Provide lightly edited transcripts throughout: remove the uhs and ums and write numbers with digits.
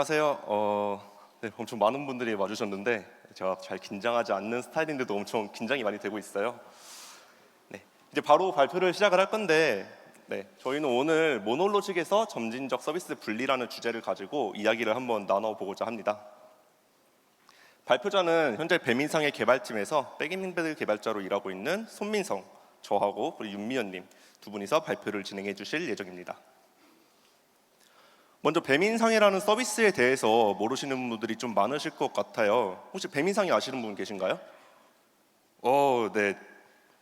안녕하세요. 네, 엄청 많은 분들이 와주셨는데 제가 잘 긴장하지 않는 스타일인데도 엄청 긴장이 많이 되고 있어요. 네, 이제 바로 발표를 시작을 할 건데, 저희는 오늘 모놀로직에서 점진적 서비스 분리라는 주제를 가지고 이야기를 한번 나눠보고자 합니다. 발표자는 현재 배민상의 개발팀에서 백엔엠베드 개발자로 일하고 있는 손민성, 저하고 그리고 윤미연님 두 분이서 발표를 진행해 주실 예정입니다. 먼저 배민상이라는 서비스에 대해서 모르시는 분들이 좀 많으실 것 같아요. 혹시 배민상이 아시는 분 계신가요? 네,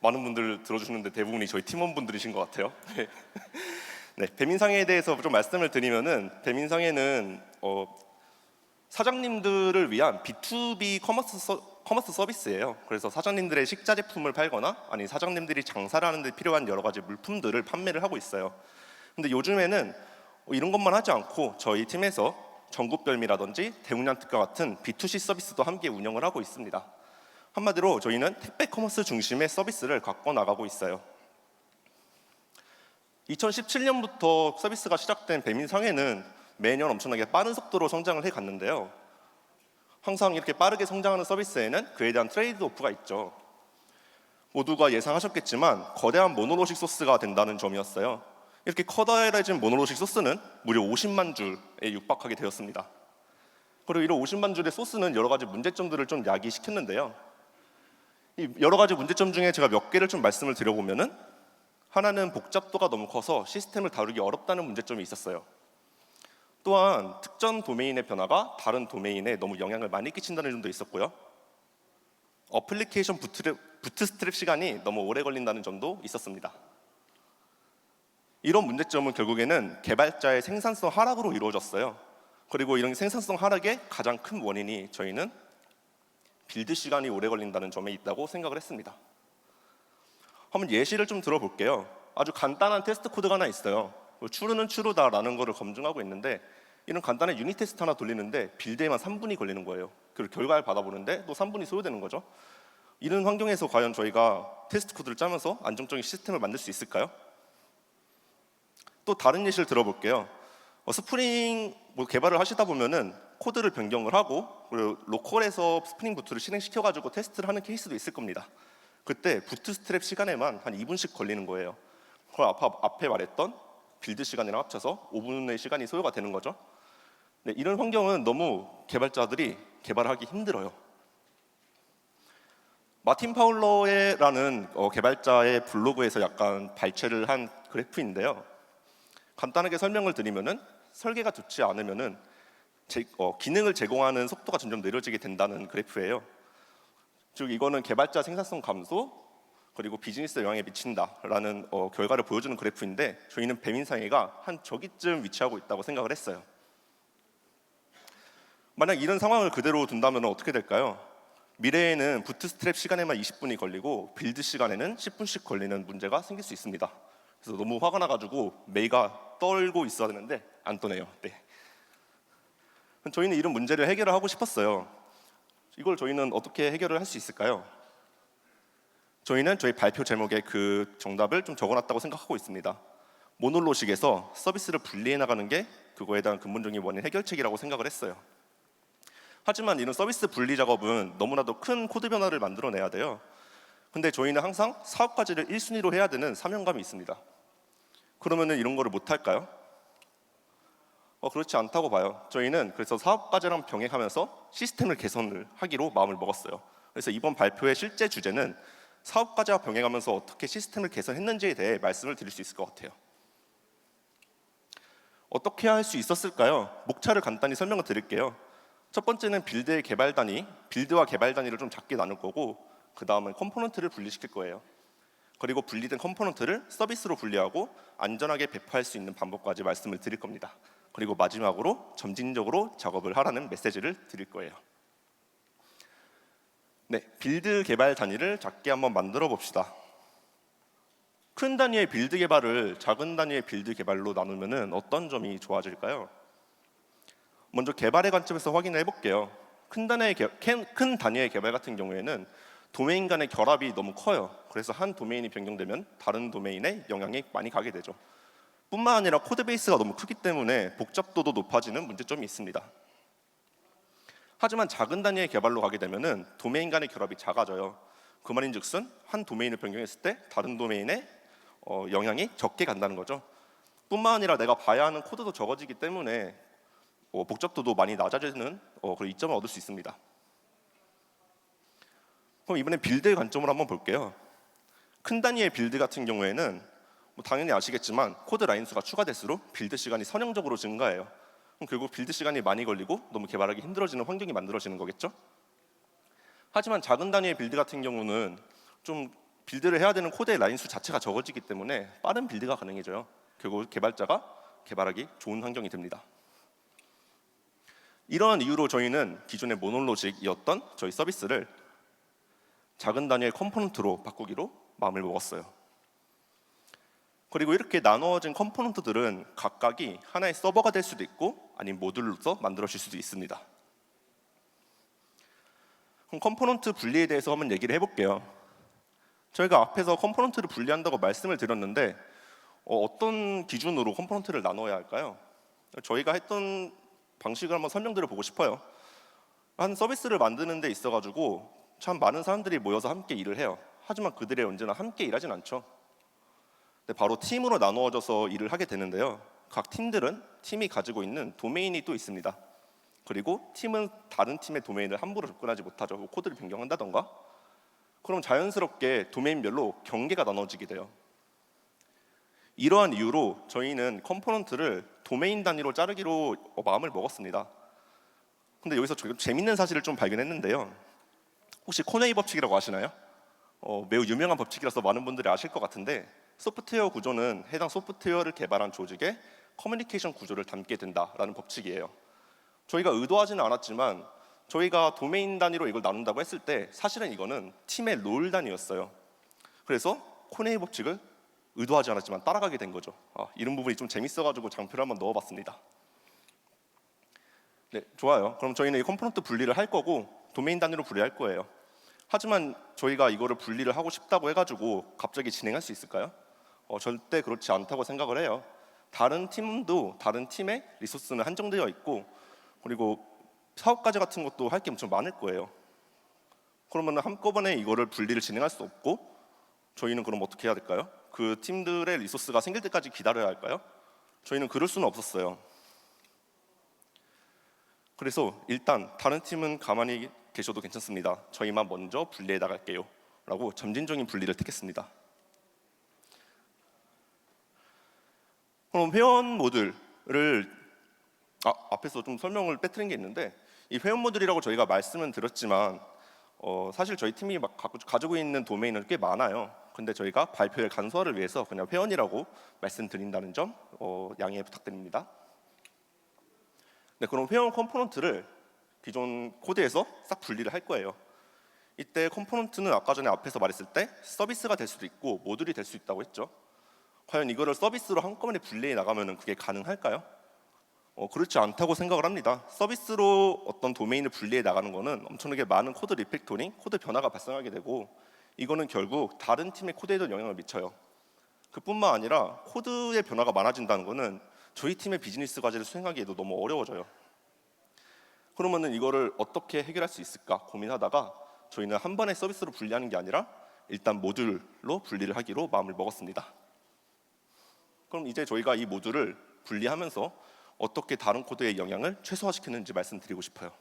많은 분들 들어주시는데 대부분이 저희 팀원분들이신 것 같아요. 네, 배민상에 대해서 좀 말씀을 드리면은 배민상에는 사장님들을 위한 B2B 커머스 서비스예요. 그래서 사장님들의 식자 제품을 팔거나 아니 사장님들이 장사를 하는 데 필요한 여러 가지 물품들을 판매를 하고 있어요. 근데 요즘에는 이런 것만 하지 않고 저희 팀에서 전국별미라든지 대웅량 특가 같은 B2C 서비스도 함께 운영을 하고 있습니다. 한마디로 저희는 택배 커머스 중심의 서비스를 갖고 나가고 있어요. 2017년부터 서비스가 시작된 배민상해는 매년 엄청나게 빠른 속도로 성장을 해갔는데요. 항상 이렇게 빠르게 성장하는 서비스에는 그에 대한 트레이드 오프가 있죠. 모두가 예상하셨겠지만 거대한 모노로식 소스가 된다는 점이었어요. 이렇게 커다래진 모노로식 소스는 무려 50만 줄에 육박하게 되었습니다. 그리고 이런 50만 줄의 소스는 여러 가지 문제점들을 좀 야기시켰는데요. 이 여러 가지 문제점 중에 제가 몇 개를 좀 말씀을 드려보면은 하나는 복잡도가 너무 커서 시스템을 다루기 어렵다는 문제점이 있었어요. 또한 특정 도메인의 변화가 다른 도메인에 너무 영향을 많이 끼친다는 점도 있었고요. 어플리케이션 부트스트랩 시간이 너무 오래 걸린다는 점도 있었습니다. 이런 문제점은 결국에는 개발자의 생산성 하락으로 이루어졌어요. 그리고 이런 생산성 하락의 가장 큰 원인이 저희는 빌드 시간이 오래 걸린다는 점에 있다고 생각을 했습니다. 한번 예시를 좀 들어볼게요. 아주 간단한 테스트 코드가 하나 있어요. true는 true다라는 거를 검증하고 있는데 이런 간단한 유닛 테스트 하나 돌리는데 빌드에만 3분이 걸리는 거예요. 그리고 결과를 받아보는데 또 3분이 소요되는 거죠. 이런 환경에서 과연 저희가 테스트 코드를 짜면서 안정적인 시스템을 만들 수 있을까요? 또 다른 예시를 들어볼게요. 스프링 개발을 하시다 보면은 코드를 변경을 하고 그리고 로컬에서 스프링 부트를 실행시켜가지고 테스트를 하는 케이스도 있을 겁니다. 그때 부트스트랩 시간에만 한 2분씩 걸리는 거예요. 그걸 앞에 말했던 빌드 시간이랑 합쳐서 5분의 시간이 소요가 되는 거죠. 네, 이런 환경은 너무 개발자들이 개발하기 힘들어요. 마틴 파울러라는 개발자의 블로그에서 약간 발췌를 한 그래프인데요. 간단하게 설명을 드리면은 설계가 좋지 않으면은 기능을 제공하는 속도가 점점 느려지게 된다는 그래프예요. 즉 이거는 개발자 생산성 감소 그리고 비즈니스에 영향을 미친다라는 결과를 보여주는 그래프인데 저희는 배민상해가 한 저기쯤 위치하고 있다고 생각을 했어요. 만약 이런 상황을 그대로 둔다면 어떻게 될까요? 미래에는 부트스트랩 시간에만 20분이 걸리고 빌드 시간에는 10분씩 걸리는 문제가 생길 수 있습니다. 그래서 너무 화가 나가지고 메이가 떨고 있어야 되는데 안 떠네요. 네. 저희는 이런 문제를 해결을 하고 싶었어요. 이걸 저희는 어떻게 해결을 할 수 있을까요? 저희는 저희 발표 제목에 그 정답을 좀 적어놨다고 생각하고 있습니다. 모놀로식에서 서비스를 분리해 나가는 게 그거에 대한 근본적인 원인 해결책이라고 생각을 했어요. 하지만 이런 서비스 분리 작업은 너무나도 큰 코드 변화를 만들어내야 돼요. 근데 저희는 항상 사업 과제를 1순위로 해야 되는 사명감이 있습니다. 그러면은 이런 거를 못 할까요? 그렇지 않다고 봐요. 저희는 그래서 사업 과제랑 병행하면서 시스템을 개선을 하기로 마음을 먹었어요. 그래서 이번 발표의 실제 주제는 사업 과제와 병행하면서 어떻게 시스템을 개선했는지에 대해 말씀을 드릴 수 있을 것 같아요. 어떻게 할 수 있었을까요? 목차를 간단히 설명을 드릴게요. 첫 번째는 빌드와 개발 단위를 좀 작게 나눌 거고 그 다음은 컴포넌트를 분리시킬 거예요. 그리고 분리된 컴포넌트를 서비스로 분리하고 안전하게 배포할 수 있는 방법까지 말씀을 드릴 겁니다. 그리고 마지막으로 점진적으로 작업을 하라는 메시지를 드릴 거예요. 네, 빌드 개발 단위를 작게 한번 만들어 봅시다. 큰 단위의 빌드 개발을 작은 단위의 빌드 개발로 나누면 어떤 점이 좋아질까요? 먼저 개발의 관점에서 확인을 해볼게요. 큰 단위의 개발 같은 경우에는 도메인 간의 결합이 너무 커요. 그래서 한 도메인이 변경되면 다른 도메인에 영향이 많이 가게 되죠. 뿐만 아니라 코드 베이스가 너무 크기 때문에 복잡도도 높아지는 문제점이 있습니다. 하지만 작은 단위의 개발로 가게 되면은 도메인 간의 결합이 작아져요. 그 말인즉슨 한 도메인을 변경했을 때 다른 도메인에 영향이 적게 간다는 거죠. 뿐만 아니라 내가 봐야 하는 코드도 적어지기 때문에 복잡도도 많이 낮아지는 그런 이점을 얻을 수 있습니다. 그럼 이번엔 빌드의 관점으로 한번 볼게요. 큰 단위의 빌드 같은 경우에는 당연히 아시겠지만 코드 라인 수가 추가될수록 빌드 시간이 선형적으로 증가해요. 그럼 결국 빌드 시간이 많이 걸리고 너무 개발하기 힘들어지는 환경이 만들어지는 거겠죠? 하지만 작은 단위의 빌드 같은 경우는 좀 빌드를 해야 되는 코드의 라인 수 자체가 적어지기 때문에 빠른 빌드가 가능해져요. 결국 개발자가 개발하기 좋은 환경이 됩니다. 이러한 이유로 저희는 기존의 모노로직이었던 저희 서비스를 작은 단위의 컴포넌트로 바꾸기로 마음을 먹었어요. 그리고 이렇게 나누어진 컴포넌트들은 각각이 하나의 서버가 될 수도 있고 아니면 모듈로서 만들어질 수도 있습니다. 그럼 컴포넌트 분리에 대해서 한번 얘기를 해볼게요. 저희가 앞에서 컴포넌트를 분리한다고 말씀을 드렸는데 어떤 기준으로 컴포넌트를 나눠야 할까요? 저희가 했던 방식을 한번 설명드려 보고 싶어요. 한 서비스를 만드는 데 있어가지고 참 많은 사람들이 모여서 함께 일을 해요. 하지만 그들이 언제나 함께 일하진 않죠. 바로 팀으로 나누어져서 일을 하게 되는데요. 각 팀들은 팀이 가지고 있는 도메인이 또 있습니다. 그리고 팀은 다른 팀의 도메인을 함부로 접근하지 못하죠. 코드를 변경한다던가. 그럼 자연스럽게 도메인별로 경계가 나눠지게 돼요. 이러한 이유로 저희는 컴포넌트를 도메인 단위로 자르기로 마음을 먹었습니다. 근데 여기서 재밌는 사실을 좀 발견했는데요. 혹시 코네이 법칙이라고 아시나요? 매우 유명한 법칙이라서 많은 분들이 아실 것 같은데 소프트웨어 구조는 해당 소프트웨어를 개발한 조직의 커뮤니케이션 구조를 담게 된다라는 법칙이에요. 저희가 의도하지는 않았지만 저희가 도메인 단위로 이걸 나눈다고 했을 때 사실은 이거는 팀의 롤 단위였어요. 그래서 코네이 법칙을 의도하지 않았지만 따라가게 된 거죠. 이런 부분이 좀 재밌어가지고 장표를 한번 넣어봤습니다. 네, 좋아요. 그럼 저희는 이 컴포넌트 분리를 할 거고 도메인 단위로 분리할 거예요. 하지만 저희가 이거를 분리를 하고 싶다고 해가지고 갑자기 진행할 수 있을까요? 절대 그렇지 않다고 생각을 해요. 다른 팀도 다른 팀의 리소스는 한정되어 있고 그리고 사업 과제 같은 것도 할 게 엄청 많을 거예요. 그러면 한꺼번에 이거를 분리를 진행할 수 없고 저희는 그럼 어떻게 해야 될까요? 그 팀들의 리소스가 생길 때까지 기다려야 할까요? 저희는 그럴 수는 없었어요. 그래서 일단 다른 팀은 가만히 계셔도 괜찮습니다. 저희만 먼저 분리해 나갈게요 라고 점진적인 분리를 택했습니다. 그럼 회원 모듈을 앞에서 좀 설명을 빼뜨린 게 있는데 이 회원 모듈이라고 저희가 말씀은 드렸지만 사실 저희 팀이 가지고 있는 도메인은 꽤 많아요. 근데 저희가 발표의 간소화를 위해서 그냥 회원이라고 말씀드린다는 점 양해 부탁드립니다. 네, 그럼 회원 컴포넌트를 기존 코드에서 싹 분리를 할 거예요. 이때 컴포넌트는 아까 전에 앞에서 말했을 때 서비스가 될 수도 있고 모듈이 될 수 있다고 했죠. 과연 이거를 서비스로 한꺼번에 분리해 나가면 그게 가능할까요? 그렇지 않다고 생각을 합니다. 서비스로 어떤 도메인을 분리해 나가는 거는 엄청나게 많은 코드 리팩토링, 코드 변화가 발생하게 되고 이거는 결국 다른 팀의 코드에도 영향을 미쳐요. 그뿐만 아니라 코드의 변화가 많아진다는 거는 저희 팀의 비즈니스 과제를 수행하기에도 너무 어려워져요. 그러면은 이거를 어떻게 해결할 수 있을까 고민하다가 저희는 한 번에 서비스로 분리하는 게 아니라 일단 모듈로 분리를 하기로 마음을 먹었습니다. 그럼 이제 저희가 이 모듈을 분리하면서 어떻게 다른 코드의 영향을 최소화시키는지 말씀드리고 싶어요.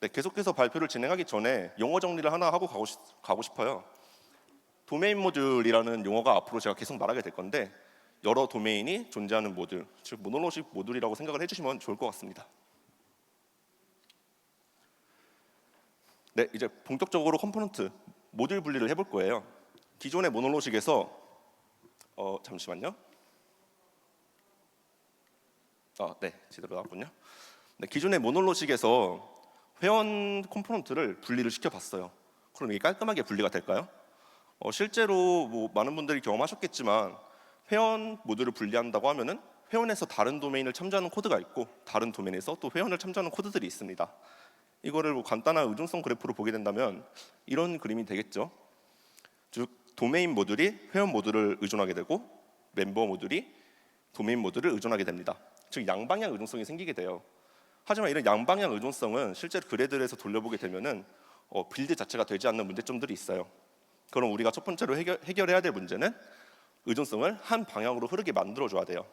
네, 계속해서 발표를 진행하기 전에 용어 정리를 하나 하고 가고 싶어요. 도메인 모듈이라는 용어가 앞으로 제가 계속 말하게 될 건데 여러 도메인이 존재하는 모듈, 즉 모노로직 모듈이라고 생각을 해주시면 좋을 것 같습니다. 네, 이제 본격적으로 컴포넌트 모듈 분리를 해볼 거예요. 기존의 모노로직에서 잠시만요. 네, 제대로 나왔군요. 네, 기존의 모노로직에서 회원 컴포넌트를 분리를 시켜봤어요. 그럼 이게 깔끔하게 분리가 될까요? 실제로 많은 분들이 경험하셨겠지만 회원 모듈을 분리한다고 하면은 회원에서 다른 도메인을 참조하는 코드가 있고 다른 도메인에서 또 회원을 참조하는 코드들이 있습니다. 이거를 간단한 의존성 그래프로 보게 된다면 이런 그림이 되겠죠. 즉 도메인 모듈이 회원 모듈을 의존하게 되고 멤버 모듈이 도메인 모듈을 의존하게 됩니다. 즉 양방향 의존성이 생기게 돼요. 하지만 이런 양방향 의존성은 실제로 그래드에서 돌려보게 되면은 빌드 자체가 되지 않는 문제점들이 있어요. 그럼 우리가 첫 번째로 해결해야 될 문제는 의존성을 한 방향으로 흐르게 만들어줘야 돼요.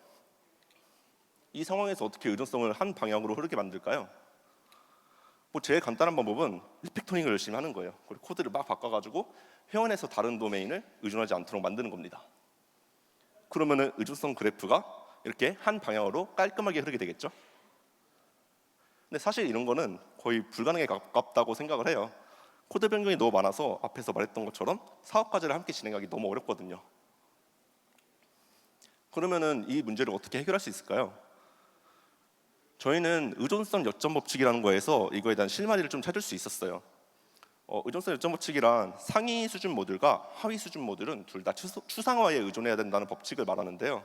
이 상황에서 어떻게 의존성을 한 방향으로 흐르게 만들까요? 제일 간단한 방법은 리팩토링을 열심히 하는 거예요. 그리고 코드를 막 바꿔가지고 회원에서 다른 도메인을 의존하지 않도록 만드는 겁니다. 그러면은 의존성 그래프가 이렇게 한 방향으로 깔끔하게 흐르게 되겠죠. 근데 사실 이런 거는 거의 불가능에 가깝다고 생각을 해요. 코드 변경이 너무 많아서 앞에서 말했던 것처럼 사업 과제를 함께 진행하기 너무 어렵거든요. 그러면은 이 문제를 어떻게 해결할 수 있을까요? 저희는 의존성 여점 법칙이라는 거에서 이거에 대한 실마리를 좀 찾을 수 있었어요. 의존성 여점 법칙이란 상위 수준 모듈과 하위 수준 모듈은 둘 다 추상화에 의존해야 된다는 법칙을 말하는데요.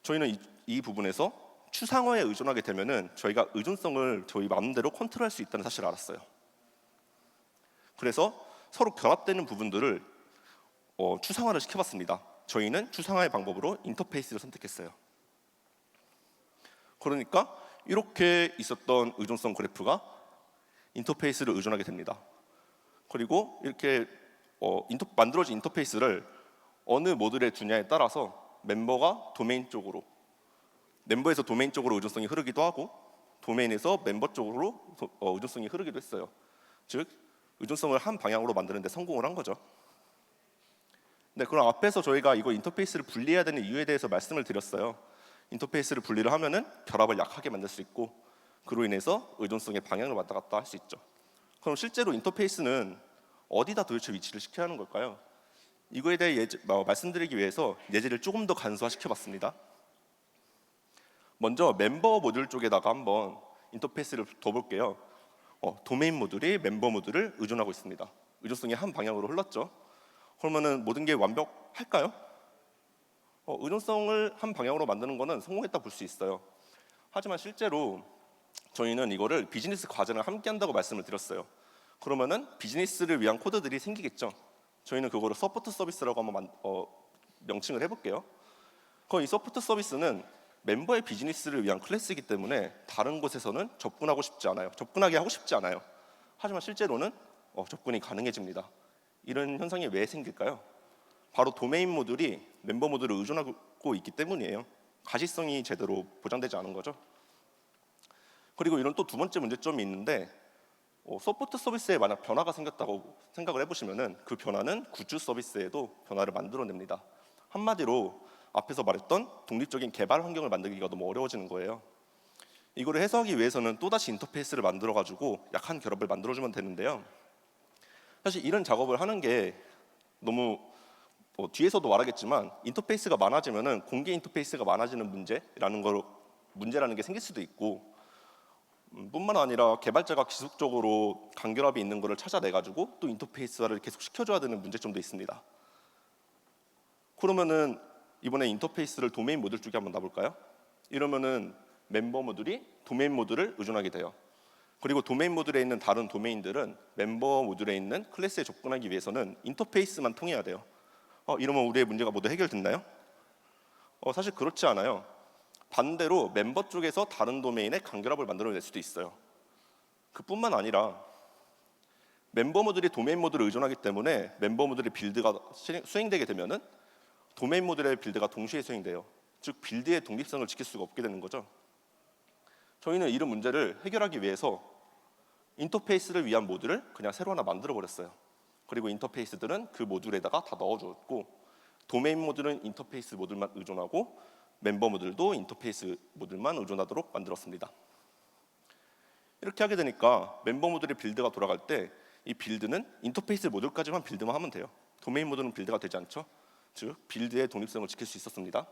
저희는 이 부분에서 추상화에 의존하게 되면은 저희가 의존성을 저희 마음대로 컨트롤할 수 있다는 사실을 알았어요. 그래서 서로 결합되는 부분들을 추상화를 시켜봤습니다. 저희는 추상화의 방법으로 인터페이스를 선택했어요. 그러니까 이렇게 있었던 의존성 그래프가 인터페이스를 의존하게 됩니다. 그리고 이렇게 만들어진 인터페이스를 어느 모듈에 두냐에 따라서 멤버가 도메인 쪽으로, 멤버에서 도메인 쪽으로 의존성이 흐르기도 하고 도메인에서 멤버 쪽으로 의존성이 흐르기도 했어요. 즉 의존성을 한 방향으로 만드는 데 성공을 한 거죠. 네, 그럼 앞에서 저희가 이거 인터페이스를 분리해야 되는 이유에 대해서 말씀을 드렸어요. 인터페이스를 분리를 하면은 결합을 약하게 만들 수 있고 그로 인해서 의존성의 방향을 왔다 갔다 할 수 있죠. 그럼 실제로 인터페이스는 어디다 도대체 위치를 시켜야 하는 걸까요? 이거에 대해 말씀드리기 위해서 예제를 조금 더 간소화시켜 봤습니다. 먼저 멤버 모듈 쪽에다가 한번 인터페이스를 둬볼게요. 도메인 모듈이 멤버 모듈을 의존하고 있습니다. 의존성이 한 방향으로 흘렀죠. 그러면은 모든 게 완벽할까요? 의존성을 한 방향으로 만드는 거는 성공했다 볼 수 있어요. 하지만 실제로 저희는 이거를 비즈니스 과제랑 함께 한다고 말씀을 드렸어요. 그러면은 비즈니스를 위한 코드들이 생기겠죠. 저희는 그거를 서포트 서비스라고 한번 명칭을 해볼게요. 이 서포트 서비스는 멤버의 비즈니스를 위한 클래스이기 때문에 다른 곳에서는 접근하게 하고 싶지 않아요. 하지만 실제로는 접근이 가능해집니다. 이런 현상이 왜 생길까요? 바로 도메인 모듈이 멤버 모듈을 의존하고 있기 때문이에요. 가시성이 제대로 보장되지 않은 거죠. 그리고 이런 또 두 번째 문제점이 있는데 서포트 서비스에 만약 변화가 생겼다고 생각을 해보시면은 그 변화는 굿즈 서비스에도 변화를 만들어냅니다. 한마디로 앞에서 말했던 독립적인 개발 환경을 만들기가 너무 어려워지는 거예요. 이거를 해소하기 위해서는 또다시 인터페이스를 만들어가지고 약한 결합을 만들어주면 되는데요. 사실 이런 작업을 하는 게 너무 뒤에서도 말하겠지만 인터페이스가 많아지면은 공개 인터페이스가 많아지는 문제라는 게 생길 수도 있고 뿐만 아니라 개발자가 지속적으로 간결합이 있는 것을 찾아내가지고 또 인터페이스화를 계속 시켜줘야 되는 문제점도 있습니다. 그러면은 이번에 인터페이스를 도메인 모듈 쪽에 한번 놔볼까요? 이러면은 멤버 모듈이 도메인 모듈을 의존하게 돼요. 그리고 도메인 모듈에 있는 다른 도메인들은 멤버 모듈에 있는 클래스에 접근하기 위해서는 인터페이스만 통해야 돼요. 이러면 우리의 문제가 모두 해결됐나요? 사실 그렇지 않아요. 반대로 멤버 쪽에서 다른 도메인에 간결합을 만들어낼 수도 있어요. 그뿐만 아니라 멤버 모듈이 도메인 모듈을 의존하기 때문에 멤버 모듈의 빌드가 수행되게 되면은 도메인 모듈의 빌드가 동시에 수행돼요. 즉 빌드의 독립성을 지킬 수가 없게 되는 거죠. 저희는 이런 문제를 해결하기 위해서 인터페이스를 위한 모듈을 그냥 새로 하나 만들어 버렸어요. 그리고 인터페이스들은 그 모듈에다가 다 넣어줬고 도메인 모듈은 인터페이스 모듈만 의존하고 멤버 모듈도 인터페이스 모듈만 의존하도록 만들었습니다. 이렇게 하게 되니까 멤버 모듈의 빌드가 돌아갈 때 이 빌드는 인터페이스 모듈까지만 빌드만 하면 돼요. 도메인 모듈은 빌드가 되지 않죠. 즉 빌드의 독립성을 지킬 수 있었습니다.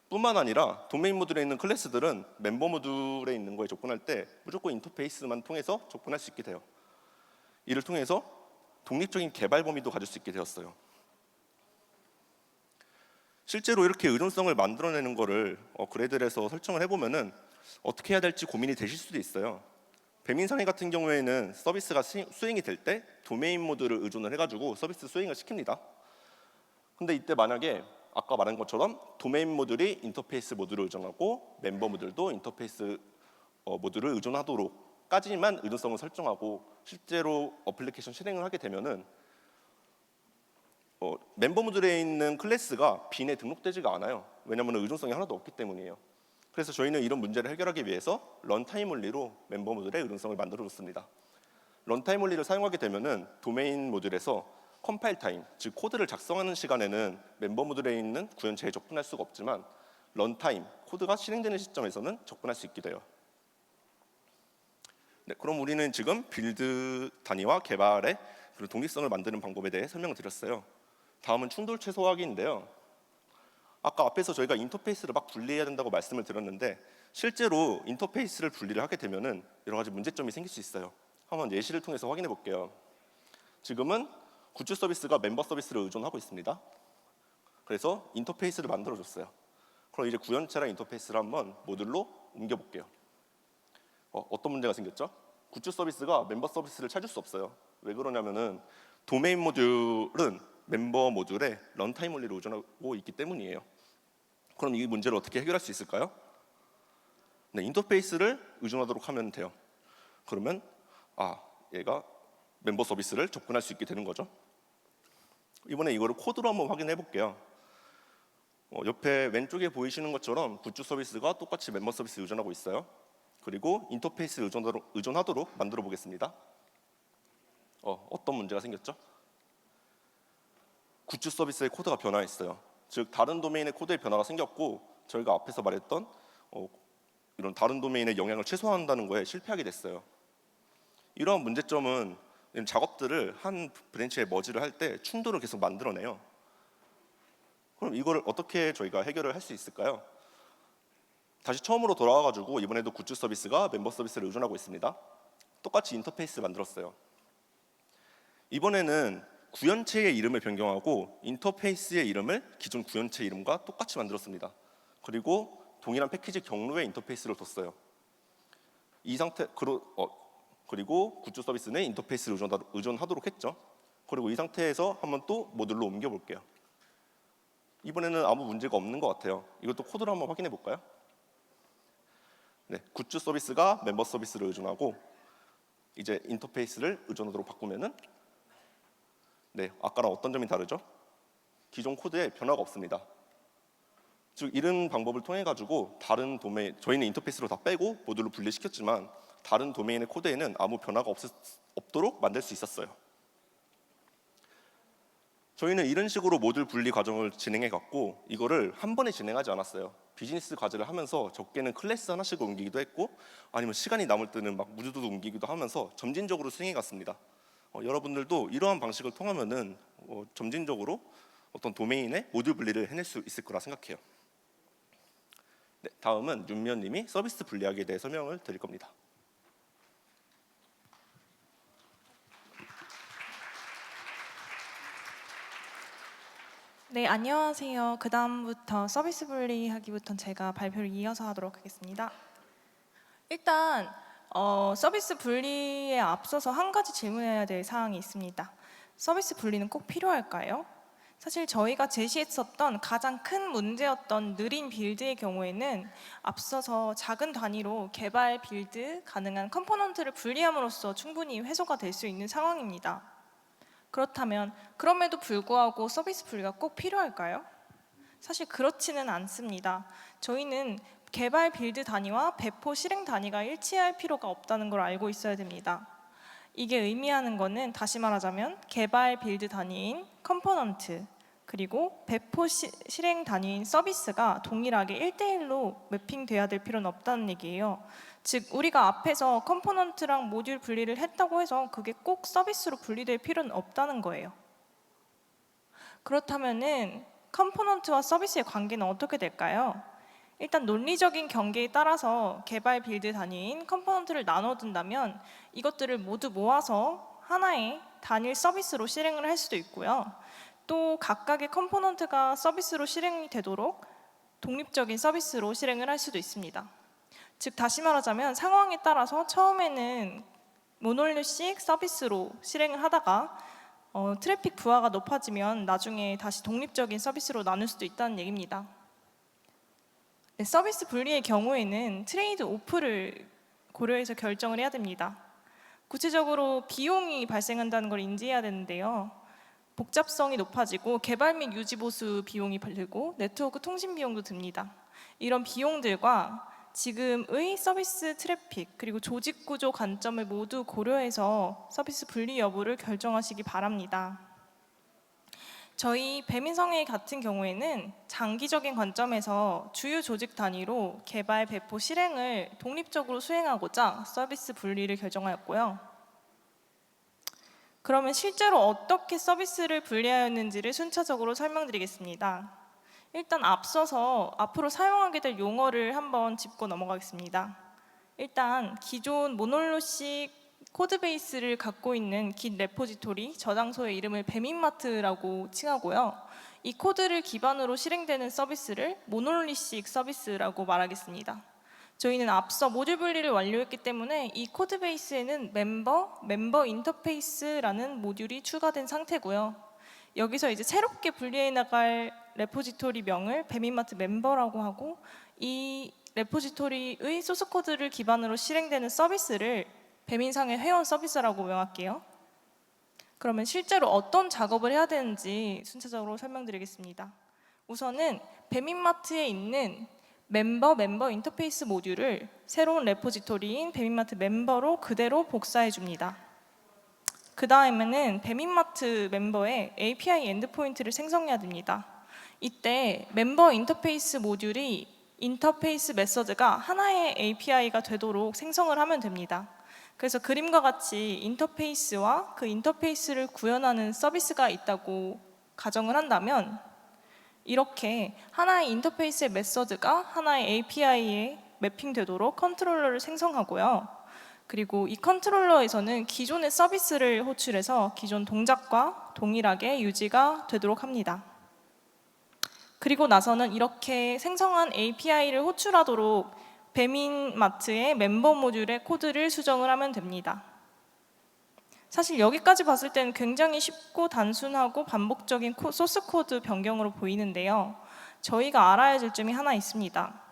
뿐만 아니라 도메인 모듈에 있는 클래스들은 멤버 모듈에 있는 거에 접근할 때 무조건 인터페이스만 통해서 접근할 수 있게 돼요. 이를 통해서 독립적인 개발 범위도 가질 수 있게 되었어요. 실제로 이렇게 의존성을 만들어내는 거를 그래들에서 설정을 해보면은 어떻게 해야 될지 고민이 되실 수도 있어요. 배민상회 같은 경우에는 서비스가 수행이 될 때 도메인 모듈을 의존을 해가지고 서비스 수행을 시킵니다. 근데 이때 만약에 아까 말한 것처럼 도메인 모듈이 인터페이스 모듈을 의존하고 멤버 모듈도 인터페이스 모듈을 의존하도록까지만 의존성을 설정하고 실제로 어플리케이션 실행을 하게 되면은 멤버 모듈에 있는 클래스가 빈에 등록되지가 않아요. 왜냐하면 의존성이 하나도 없기 때문이에요. 그래서 저희는 이런 문제를 해결하기 위해서 런타임 원리로 멤버 모듈의 의존성을 만들어줬습니다. 런타임 원리를 사용하게 되면은 도메인 모듈에서 컴파일 타임, 즉 코드를 작성하는 시간에는 멤버 모듈에 있는 구현체에 접근할 수가 없지만 런타임, 코드가 실행되는 시점에서는 접근할 수 있게 돼요. 네, 그럼 우리는 지금 빌드 단위와 개발의 그런 독립성을 만드는 방법에 대해 설명을 드렸어요. 다음은 충돌 최소 확인인데요. 아까 앞에서 저희가 인터페이스를 막 분리해야 된다고 말씀을 드렸는데 실제로 인터페이스를 분리를 하게 되면은 여러 가지 문제점이 생길 수 있어요. 한번 예시를 통해서 확인해 볼게요. 지금은 굿즈 서비스가 멤버 서비스를 의존하고 있습니다. 그래서 인터페이스를 만들어줬어요. 그럼 이제 구현체랑 인터페이스를 한번 모듈로 옮겨볼게요. 어떤 문제가 생겼죠? 굿즈 서비스가 멤버 서비스를 찾을 수 없어요. 왜 그러냐면은 도메인 모듈은 멤버 모듈에 런타임 원리를 의존하고 있기 때문이에요. 그럼 이 문제를 어떻게 해결할 수 있을까요? 네, 인터페이스를 의존하도록 하면 돼요. 그러면 얘가 멤버 서비스를 접근할 수 있게 되는 거죠. 이번에 이거를 코드로 한번 확인해 볼게요. 옆에 왼쪽에 보이시는 것처럼 굿즈 서비스가 똑같이 멤버 서비스 의존하고 있어요. 그리고 인터페이스를 의존하도록 만들어 보겠습니다. 어떤 문제가 생겼죠? 굿즈 서비스의 코드가 변화했어요. 즉 다른 도메인의 코드에 변화가 생겼고 저희가 앞에서 말했던 이런 다른 도메인의 영향을 최소화한다는 거에 실패하게 됐어요. 이러한 문제점은 작업들을 한 브랜치에 머지를 할 때 충돌을 계속 만들어내요. 그럼 이거를 어떻게 저희가 해결을 할 수 있을까요? 다시 처음으로 돌아와가지고 이번에도 굿즈 서비스가 멤버 서비스를 의존하고 있습니다. 똑같이 인터페이스 만들었어요. 이번에는 구현체의 이름을 변경하고 인터페이스의 이름을 기존 구현체 이름과 똑같이 만들었습니다. 그리고 동일한 패키지 경로에 인터페이스를 뒀어요. 이 상태 그리고 굿즈 서비스는 인터페이스를 의존하도록 했죠. 그리고 이 상태에서 한번 또 모듈로 옮겨 볼게요. 이번에는 아무 문제가 없는 것 같아요. 이것도 코드로 한번 확인해 볼까요? 네, 굿즈 서비스가 멤버 서비스를 의존하고 이제 인터페이스를 의존하도록 바꾸면은 아까랑 어떤 점이 다르죠? 기존 코드에 변화가 없습니다. 즉 이런 방법을 통해 가지고 다른 도메인, 저희는 인터페이스로 다 빼고 모듈로 분리시켰지만 다른 도메인의 코드에는 아무 변화가 없도록 만들 수 있었어요. 저희는 이런 식으로 모듈 분리 과정을 진행해 갔고 이거를 한 번에 진행하지 않았어요. 비즈니스 과제를 하면서 적게는 클래스 하나씩 옮기기도 했고 아니면 시간이 남을 때는 막 모듈도 옮기기도 하면서 점진적으로 수행해 갔습니다. 여러분들도 이러한 방식을 통하면은 점진적으로 어떤 도메인의 모듈 분리를 해낼 수 있을 거라 생각해요. 네, 다음은 윤미연님이 서비스 분리하기에 대해 설명을 드릴 겁니다. 네, 안녕하세요. 그 다음부터 서비스 분리하기부터 제가 발표를 이어서 하도록 하겠습니다. 일단 서비스 분리에 앞서서 한 가지 질문해야 될 사항이 있습니다. 서비스 분리는 꼭 필요할까요? 사실 저희가 제시했었던 가장 큰 문제였던 느린 빌드의 경우에는 앞서서 작은 단위로 개발 빌드 가능한 컴포넌트를 분리함으로써 충분히 해소가 될 수 있는 상황입니다. 그렇다면 그럼에도 불구하고 서비스 분리가 꼭 필요할까요? 사실 그렇지는 않습니다. 저희는 개발 빌드 단위와 배포 실행 단위가 일치할 필요가 없다는 걸 알고 있어야 됩니다. 이게 의미하는 거는 다시 말하자면 개발 빌드 단위인 컴포넌트 그리고 배포 실행 단위인 서비스가 동일하게 1대1로 매핑돼야 될 필요는 없다는 얘기예요. 즉 우리가 앞에서 컴포넌트랑 모듈 분리를 했다고 해서 그게 꼭 서비스로 분리될 필요는 없다는 거예요. 그렇다면은 컴포넌트와 서비스의 관계는 어떻게 될까요? 일단 논리적인 경계에 따라서 개발 빌드 단위인 컴포넌트를 나눠둔다면 이것들을 모두 모아서 하나의 단일 서비스로 실행을 할 수도 있고요. 또 각각의 컴포넌트가 서비스로 실행이 되도록 독립적인 서비스로 실행을 할 수도 있습니다. 즉 다시 말하자면 상황에 따라서 처음에는 모듈식 서비스로 실행을 하다가 트래픽 부하가 높아지면 나중에 다시 독립적인 서비스로 나눌 수도 있다는 얘기입니다. 네, 서비스 분리의 경우에는 트레이드 오프를 고려해서 결정을 해야 됩니다. 구체적으로 비용이 발생한다는 걸 인지해야 되는데요. 복잡성이 높아지고 개발 및 유지 보수 비용이 들고 네트워크 통신 비용도 듭니다. 이런 비용들과 지금의 서비스 트래픽 그리고 조직 구조 관점을 모두 고려해서 서비스 분리 여부를 결정하시기 바랍니다. 저희 배민성회 같은 경우에는 장기적인 관점에서 주요 조직 단위로 개발, 배포, 실행을 독립적으로 수행하고자 서비스 분리를 결정하였고요. 그러면 실제로 어떻게 서비스를 분리하였는지를 순차적으로 설명드리겠습니다. 일단 앞서서 앞으로 사용하게 될 용어를 한번 짚고 넘어가겠습니다. 일단 기존 모놀로식 코드베이스를 갖고 있는 Git 레포지토리 저장소의 이름을 배민마트라고 칭하고요. 이 코드를 기반으로 실행되는 서비스를 모놀리식 서비스라고 말하겠습니다. 저희는 앞서 모듈 분리를 완료했기 때문에 이 코드베이스에는 멤버 인터페이스라는 모듈이 추가된 상태고요. 여기서 이제 새롭게 분리해 나갈 레포지토리 명을 배민마트 멤버라고 하고 이 레포지토리의 소스 코드를 기반으로 실행되는 서비스를 배민상의 회원 서비스라고 명할게요. 그러면 실제로 어떤 작업을 해야 되는지 순차적으로 설명드리겠습니다. 우선은 배민마트에 있는 멤버 인터페이스 모듈을 새로운 레포지토리인 배민마트 멤버로 그대로 복사해 줍니다. 그 다음에는 배민마트 멤버에 API 엔드포인트를 생성해야 됩니다. 이때 멤버 인터페이스 모듈이 인터페이스 메서드가 하나의 API가 되도록 생성을 하면 됩니다. 그래서 그림과 같이 인터페이스와 그 인터페이스를 구현하는 서비스가 있다고 가정을 한다면 이렇게 하나의 인터페이스의 메서드가 하나의 API에 매핑되도록 컨트롤러를 생성하고요. 그리고 이 컨트롤러에서는 기존의 서비스를 호출해서 기존 동작과 동일하게 유지가 되도록 합니다. 그리고 나서는 이렇게 생성한 API를 호출하도록 배민마트의 멤버 모듈의 코드를 수정을 하면 됩니다. 사실 여기까지 봤을 때는 굉장히 쉽고 단순하고 반복적인 소스 코드 변경으로 보이는데요. 저희가 알아야 될 점이 하나 있습니다.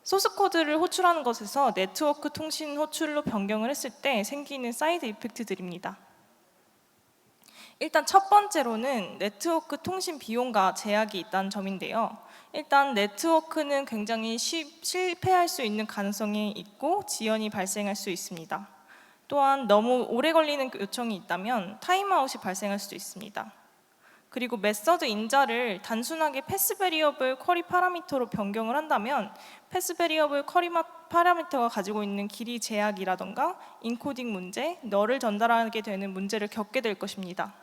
소스 코드를 호출하는 것에서 네트워크 통신 호출로 변경을 했을 때 생기는 사이드 이펙트들입니다. 일단 첫 번째로는 네트워크 통신 비용과 제약이 있다는 점인데요. 일단 네트워크는 굉장히 실패할 수 있는 가능성이 있고 지연이 발생할 수 있습니다. 또한 너무 오래 걸리는 요청이 있다면 타임아웃이 발생할 수도 있습니다. 그리고 메서드 인자를 단순하게 패스 베리어블 쿼리 파라미터로 변경을 한다면 패스 베리어블 쿼리 파라미터가 가지고 있는 길이 제약이라던가 인코딩 문제, 널을 전달하게 되는 문제를 겪게 될 것입니다.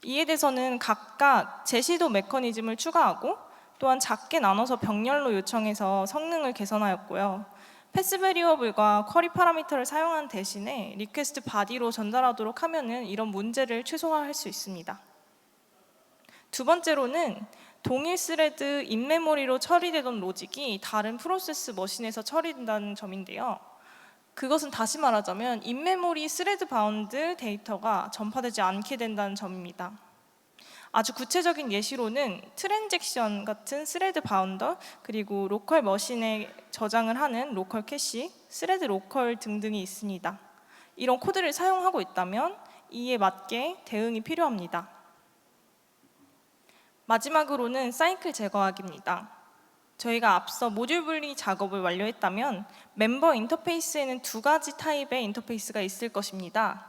이에 대해서는 각각 제시도 메커니즘을 추가하고 또한 작게 나눠서 병렬로 요청해서 성능을 개선하였고요. 패스 베리어블과 쿼리 파라미터를 사용한 대신에 리퀘스트 바디로 전달하도록 하면은 이런 문제를 최소화할 수 있습니다. 두 번째로는 동일 스레드 인메모리로 처리되던 로직이 다른 프로세스 머신에서 처리된다는 점인데요. 그것은 다시 말하자면 인메모리 스레드 바운드 데이터가 전파되지 않게 된다는 점입니다. 아주 구체적인 예시로는 트랜잭션 같은 스레드 바운더, 그리고 로컬 머신에 저장을 하는 로컬 캐시, 스레드 로컬 등등이 있습니다. 이런 코드를 사용하고 있다면 이에 맞게 대응이 필요합니다. 마지막으로는 사이클 제거하기입니다. 저희가 앞서 모듈 분리 작업을 완료했다면 멤버 인터페이스에는 두 가지 타입의 인터페이스가 있을 것입니다.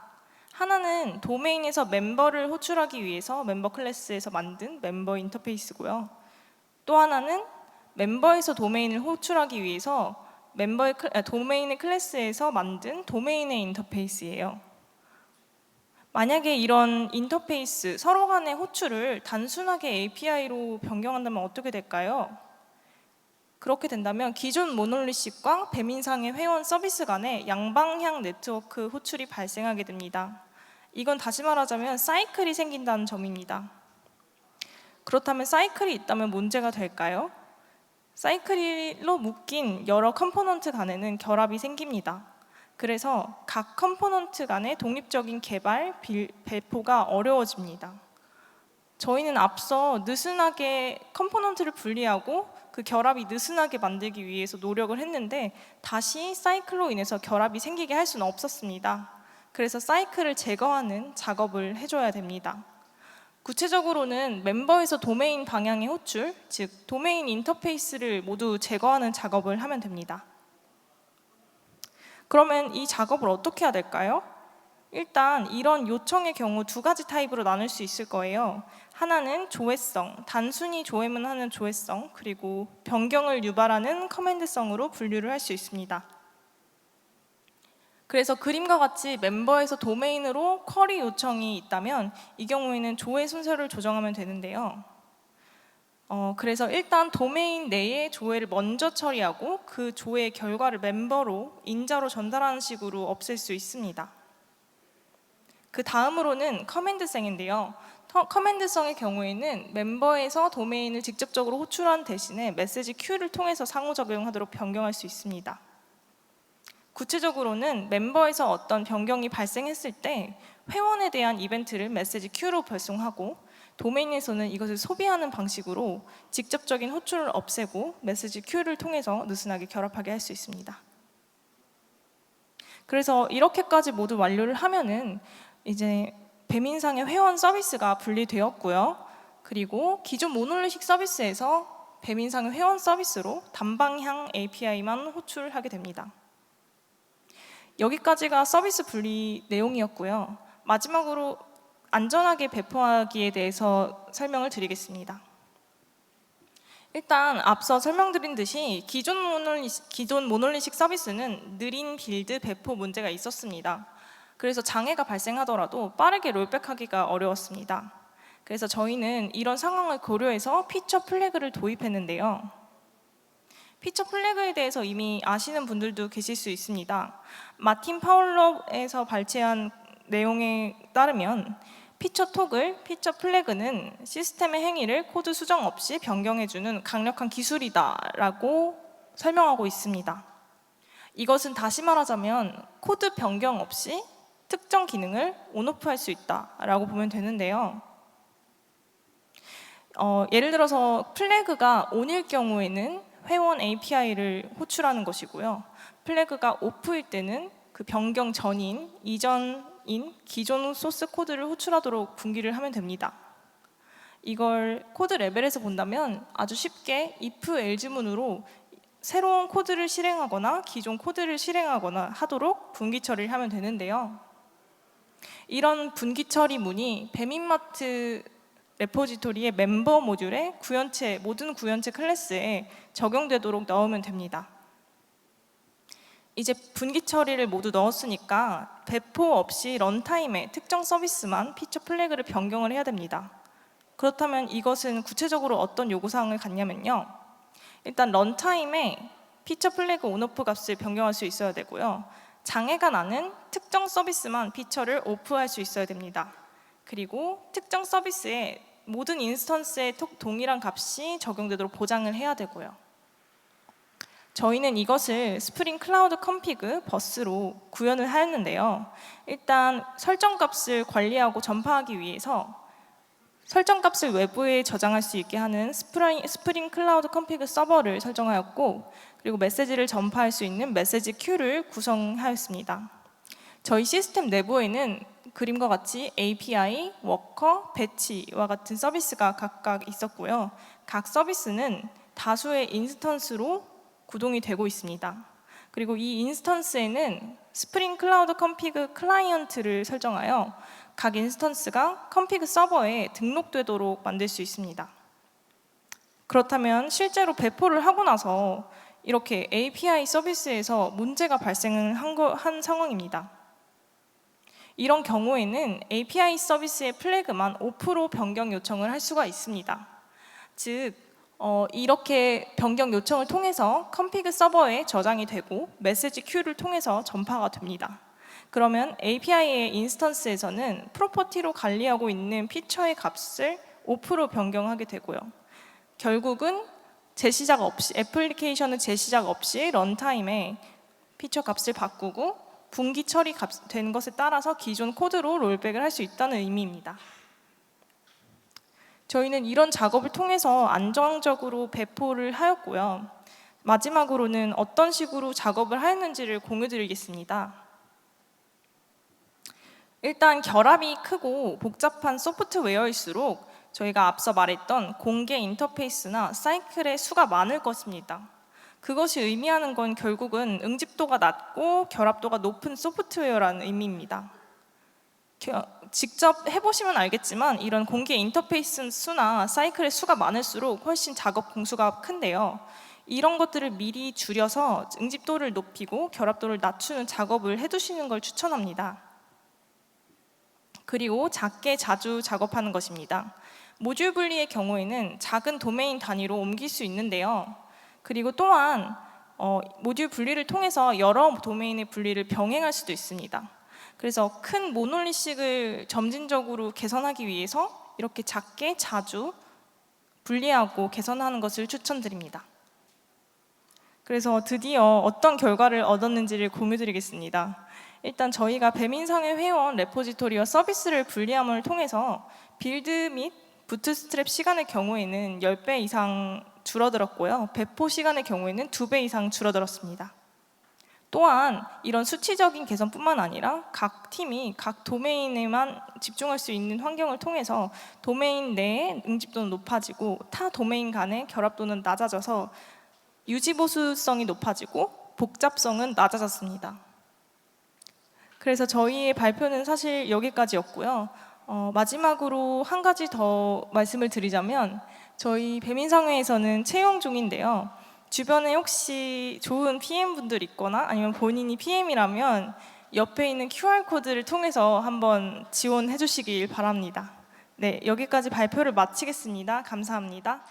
하나는 도메인에서 멤버를 호출하기 위해서 멤버 클래스에서 만든 멤버 인터페이스고요. 또 하나는 멤버에서 도메인을 호출하기 위해서 도메인의 클래스에서 만든 도메인의 인터페이스예요. 만약에 이런 인터페이스 서로 간의 호출을 단순하게 API로 변경한다면 어떻게 될까요? 그렇게 된다면 기존 모놀리식과 배민상의 회원 서비스 간에 양방향 네트워크 호출이 발생하게 됩니다. 이건 다시 말하자면 사이클이 생긴다는 점입니다. 그렇다면 사이클이 있다면 문제가 될까요? 사이클로 묶인 여러 컴포넌트 간에는 결합이 생깁니다. 그래서 각 컴포넌트 간의 독립적인 개발, 배포가 어려워집니다. 저희는 앞서 느슨하게 컴포넌트를 분리하고 그 결합이 느슨하게 만들기 위해서 노력을 했는데 다시 사이클로 인해서 결합이 생기게 할 수는 없었습니다. 그래서 사이클을 제거하는 작업을 해줘야 됩니다. 구체적으로는 멤버에서 도메인 방향의 호출, 즉 도메인 인터페이스를 모두 제거하는 작업을 하면 됩니다. 그러면 이 작업을 어떻게 해야 될까요? 일단 이런 요청의 경우 두 가지 타입으로 나눌 수 있을 거예요. 하나는 조회성, 단순히 조회만 하는 조회성, 그리고 변경을 유발하는 커맨드성으로 분류를 할 수 있습니다. 그래서 그림과 같이 멤버에서 도메인으로 쿼리 요청이 있다면 이 경우에는 조회 순서를 조정하면 되는데요. 그래서 일단 도메인 내에 조회를 먼저 처리하고 그 조회의 결과를 멤버로 인자로 전달하는 식으로 없앨 수 있습니다. 그 다음으로는 커맨드성인데요. 커맨드성의 경우에는 멤버에서 도메인을 직접적으로 호출한 대신에 메시지 큐를 통해서 상호작용하도록 변경할 수 있습니다. 구체적으로는 멤버에서 어떤 변경이 발생했을 때 회원에 대한 이벤트를 메시지 큐로 발송하고 도메인에서는 이것을 소비하는 방식으로 직접적인 호출을 없애고 메시지 큐를 통해서 느슨하게 결합하게 할 수 있습니다. 그래서 이렇게까지 모두 완료를 하면은 이제 배민상의 회원 서비스가 분리되었고요. 그리고 기존 모놀리식 서비스에서 배민상의 회원 서비스로 단방향 API만 호출하게 됩니다. 여기까지가 서비스 분리 내용이었고요. 마지막으로 안전하게 배포하기에 대해서 설명을 드리겠습니다. 일단 앞서 설명드린 듯이 기존 모놀리식 서비스는 느린 빌드 배포 문제가 있었습니다. 그래서 장애가 발생하더라도 빠르게 롤백하기가 어려웠습니다. 그래서 저희는 이런 상황을 고려해서 피처 플래그를 도입했는데요. 피처 플래그에 대해서 이미 아시는 분들도 계실 수 있습니다. 마틴 파울럽에서 발췌한 내용에 따르면 피처 토글, 피처 플래그는 시스템의 행위를 코드 수정 없이 변경해주는 강력한 기술이다라고 설명하고 있습니다. 이것은 다시 말하자면 코드 변경 없이 특정 기능을 온오프할 수 있다라고 보면 되는데요. 예를 들어서 플래그가 ON일 경우에는 회원 API를 호출하는 것이고요. 플래그가 OFF일 때는 그 변경 전인, 이전인 기존 소스 코드를 호출하도록 분기를 하면 됩니다. 이걸 코드 레벨에서 본다면 아주 쉽게 if, else문으로 새로운 코드를 실행하거나 기존 코드를 실행하거나 하도록 분기 처리를 하면 되는데요. 이런 분기 처리 문이 배민마트 레포지토리의 멤버 모듈에 모든 구현체 클래스에 적용되도록 넣으면 됩니다. 이제 분기 처리를 모두 넣었으니까 배포 없이 런타임에 특정 서비스만 피처 플래그를 변경을 해야 됩니다. 그렇다면 이것은 구체적으로 어떤 요구사항을 갖냐면요. 일단 런타임에 피처 플래그 온오프 값을 변경할 수 있어야 되고요. 장애가 나는 특정 서비스만 피처를 오프할 수 있어야 됩니다. 그리고 특정 서비스의 모든 인스턴스에 동일한 값이 적용되도록 보장을 해야 되고요. 저희는 이것을 스프링 클라우드 컴피그 버스로 구현을 하였는데요. 일단 설정 값을 관리하고 전파하기 위해서 설정 값을 외부에 저장할 수 있게 하는 스프링 클라우드 컴피그 서버를 설정하였고, 그리고 메시지를 전파할 수 있는 메시지 큐를 구성하였습니다. 저희 시스템 내부에는 그림과 같이 API, 워커, 배치와 같은 서비스가 각각 있었고요. 각 서비스는 다수의 인스턴스로 구동이 되고 있습니다. 그리고 이 인스턴스에는 스프링 클라우드 컴피그 클라이언트를 설정하여 각 인스턴스가 컴피그 서버에 등록되도록 만들 수 있습니다. 그렇다면 실제로 배포를 하고 나서 이렇게 API 서비스에서 문제가 발생을 한 상황입니다. 이런 경우에는 API 서비스의 플래그만 오프로 변경 요청을 할 수가 있습니다. 즉, 이렇게 변경 요청을 통해서 컴피그 서버에 저장이 되고 메시지 큐를 통해서 전파가 됩니다. 그러면 API의 인스턴스에서는 프로퍼티로 관리하고 있는 피처의 값을 오프로 변경하게 되고요. 결국은 재시작 없이, 애플리케이션은 재시작 없이 런타임에 피처 값을 바꾸고 분기 처리된 것에 따라서 기존 코드로 롤백을 할 수 있다는 의미입니다. 저희는 이런 작업을 통해서 안정적으로 배포를 하였고요. 마지막으로는 어떤 식으로 작업을 하였는지를 공유드리겠습니다. 일단 결합이 크고 복잡한 소프트웨어일수록 저희가 앞서 말했던 공개 인터페이스나 사이클의 수가 많을 것입니다. 그것이 의미하는 건 결국은 응집도가 낮고 결합도가 높은 소프트웨어라는 의미입니다. 직접 해보시면 알겠지만 이런 공개 인터페이스 수나 사이클의 수가 많을수록 훨씬 작업 공수가 큰데요. 이런 것들을 미리 줄여서 응집도를 높이고 결합도를 낮추는 작업을 해두시는 걸 추천합니다. 그리고 작게 자주 작업하는 것입니다. 모듈 분리의 경우에는 작은 도메인 단위로 옮길 수 있는데요. 그리고 또한 모듈 분리를 통해서 여러 도메인의 분리를 병행할 수도 있습니다. 그래서 큰 모놀리식을 점진적으로 개선하기 위해서 이렇게 작게 자주 분리하고 개선하는 것을 추천드립니다. 그래서 드디어 어떤 결과를 얻었는지를 공유드리겠습니다. 일단 저희가 배민상회 회원 레포지토리와 서비스를 분리함을 통해서 빌드 및 부트스트랩 시간의 경우에는 10배 이상 줄어들었고요. 배포 시간의 경우에는 2배 이상 줄어들었습니다. 또한 이런 수치적인 개선뿐만 아니라 각 팀이 각 도메인에만 집중할 수 있는 환경을 통해서 도메인 내의 응집도는 높아지고 타 도메인 간의 결합도는 낮아져서 유지보수성이 높아지고 복잡성은 낮아졌습니다. 그래서 저희의 발표는 사실 여기까지였고요. 마지막으로 한 가지 더 말씀을 드리자면 저희 배민상회에서는 채용 중인데요. 주변에 혹시 좋은 PM분들 있거나 아니면 본인이 PM이라면 옆에 있는 QR코드를 통해서 한번 지원해 주시길 바랍니다. 네, 여기까지 발표를 마치겠습니다. 감사합니다.